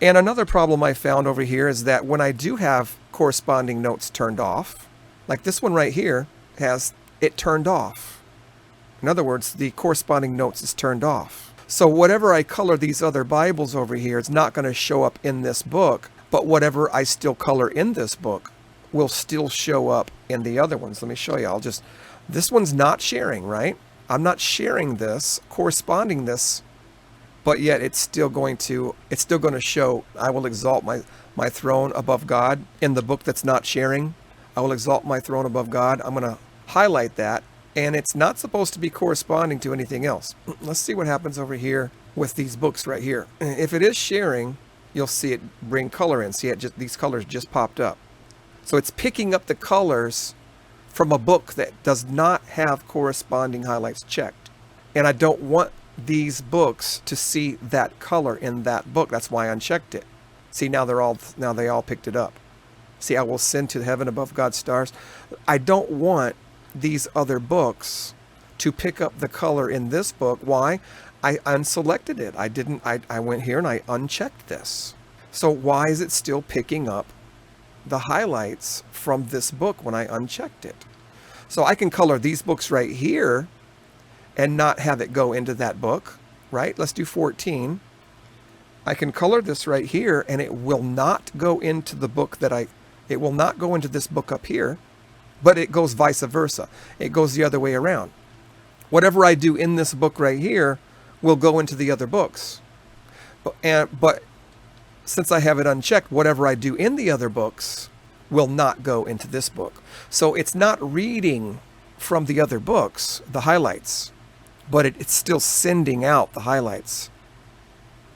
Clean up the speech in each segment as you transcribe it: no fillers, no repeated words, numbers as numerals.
And another problem I found over here is that when I do have corresponding notes turned off, like this one right here has it turned off. In other words, the corresponding notes is turned off. So whatever I color these other Bibles over here, it's not going to show up in this book, but whatever I still color in this book will still show up in the other ones. Let me show you. This one's not sharing, right? I'm not sharing this, corresponding this, but yet it's still going to show, I will exalt my throne above God in the book that's not sharing. I will exalt my throne above God. I'm going to highlight that, and it's not supposed to be corresponding to anything else. Let's see what happens over here with these books right here. If it is sharing, you'll see it bring color in. See, these colors just popped up. So it's picking up the colors from a book that does not have corresponding highlights checked. And I don't want these books to see that color in that book. That's why I unchecked it. See, now they all picked it up. See, I will send to heaven above God's stars. I don't want these other books to pick up the color in this book. Why? I unselected it. I went here and I unchecked this. So why is it still picking up the highlights from this book when I unchecked it? So I can color these books right here and not have it go into that book, right? Let's do 14. I can color this right here and it will not go into the book it will not go into this book up here, but it goes vice versa. It goes the other way around. Whatever I do in this book right here will go into the other books. But since I have it unchecked, whatever I do in the other books will not go into this book. So it's not reading from the other books, the highlights, but it's still sending out the highlights.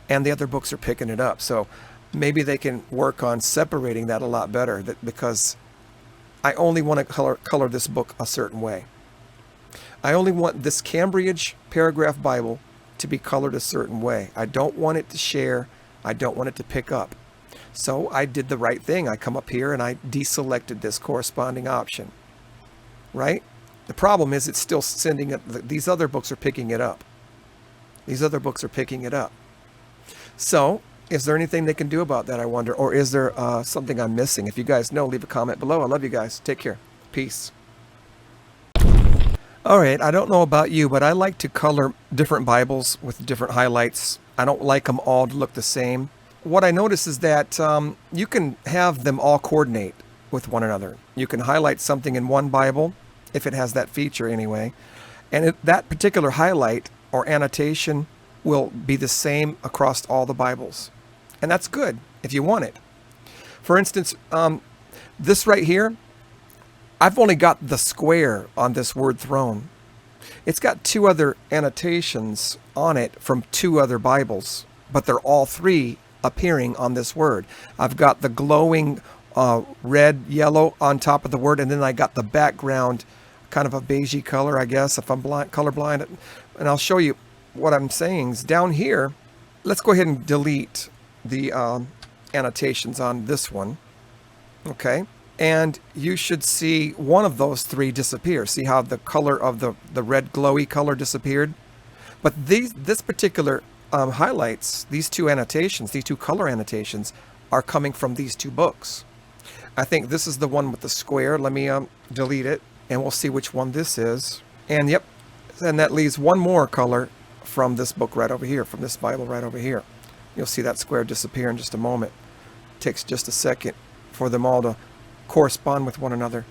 And the other books are picking it up. So maybe they can work on separating that a lot better, because I only want to color this book a certain way. I only want this Cambridge Paragraph Bible to be colored a certain way. I don't want it to share. I don't want it to pick up. So I did the right thing. I come up here and I deselected this corresponding option, right? The problem is it's still sending it. These other books are picking it up. These other books are picking it up. So is there anything they can do about that, I wonder? Or is there something I'm missing? If you guys know, leave a comment below. I love you guys. Take care. Peace. All right, I don't know about you, but I like to color different Bibles with different highlights. I don't like them all to look the same. What I notice is that you can have them all coordinate with one another. You can highlight something in one Bible, if it has that feature anyway, and that particular highlight or annotation will be the same across all the Bibles. And that's good if you want it. For instance, this right here, I've only got the square on this word throne. It's got two other annotations on it from two other Bibles, but they're all three appearing on this word. I've got the glowing red, yellow on top of the word, and then I got the background, kind of a beigey color, I guess, if I'm colorblind. And I'll show you what I'm saying is down here. Let's go ahead and delete the annotations on this one. Okay. And you should see one of those three disappear. See how the color of the red glowy color disappeared? But this particular highlights, these two annotations, these two color annotations are coming from these two books. I think this is the one with the square. Let me delete it and we'll see which one this is. And yep, and that leaves one more color from this book right over here, from this Bible right over here. You'll see that square disappear in just a moment. It takes just a second for them all to correspond with one another.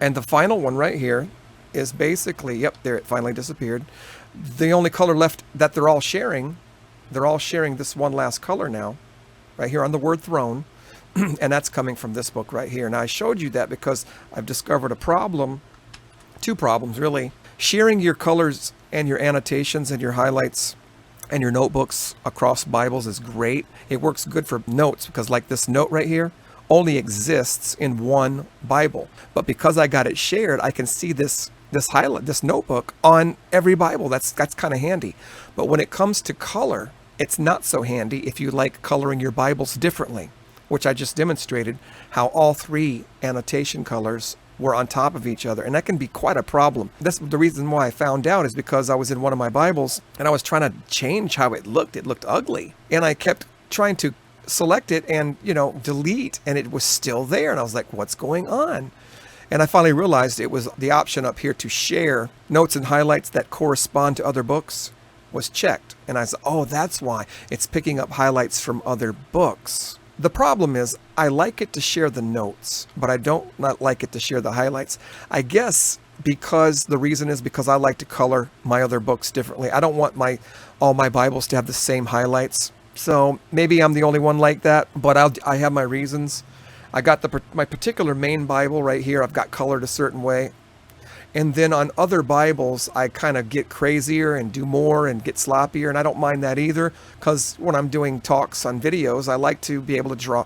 And the final one right here is basically, yep, there it finally disappeared. The only color left that they're all sharing this one last color now, right here on the word throne, and that's coming from this book right here. Now I showed you that because I've discovered a problem, two problems really. Sharing your colors and your annotations and your highlights and your notebooks across Bibles is great. It works good for notes because like this note right here only exists in one Bible. But because I got it shared, I can see this highlight, this notebook on every Bible. That's kind of handy. But when it comes to color, it's not so handy if you like coloring your Bibles differently, which I just demonstrated how all three annotation colors were on top of each other. And that can be quite a problem. That's the reason why I found out is because I was in one of my Bibles and I was trying to change how it looked. It looked ugly. And I kept trying to select it and, delete, and it was still there. And I was like, what's going on? And I finally realized it was the option up here to share notes and highlights that correspond to other books was checked. And I said, oh, that's why it's picking up highlights from other books. The problem is I like it to share the notes, but I don't not like it to share the highlights. I guess because the reason is because I like to color my other books differently. I don't want all my Bibles to have the same highlights. So maybe I'm the only one like that, but I have my reasons. I got my particular main Bible right here. I've got colored a certain way. And then on other Bibles, I kind of get crazier and do more and get sloppier. And I don't mind that either, because when I'm doing talks on videos, I like to be able to draw,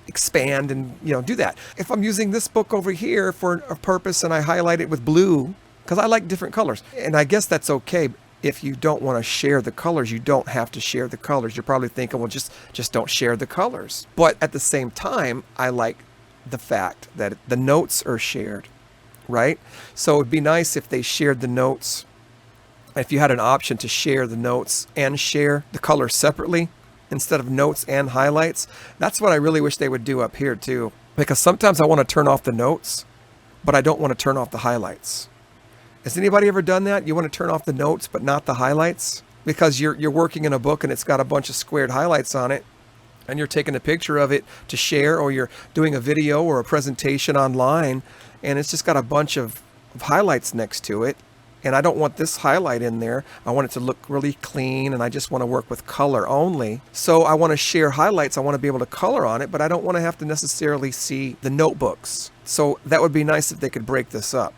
expand and, do that. If I'm using this book over here for a purpose and I highlight it with blue, because I like different colors. And I guess that's okay. If you don't want to share the colors, you don't have to share the colors. You're probably thinking, well, just don't share the colors. But at the same time, I like the fact that the notes are shared. Right? So it would be nice if they shared the notes. If you had an option to share the notes and share the colors separately instead of notes and highlights. That's what I really wish they would do up here too. Because sometimes I want to turn off the notes, but I don't want to turn off the highlights. Has anybody ever done that? You want to turn off the notes, but not the highlights? Because you're working in a book and it's got a bunch of squared highlights on it, and you're taking a picture of it to share, or you're doing a video or a presentation online, and it's just got a bunch of highlights next to it, and I don't want this highlight in there. I want it to look really clean, and I just want to work with color only. So I want to share highlights. I want to be able to color on it, but I don't want to have to necessarily see the notebooks. So that would be nice if they could break this up.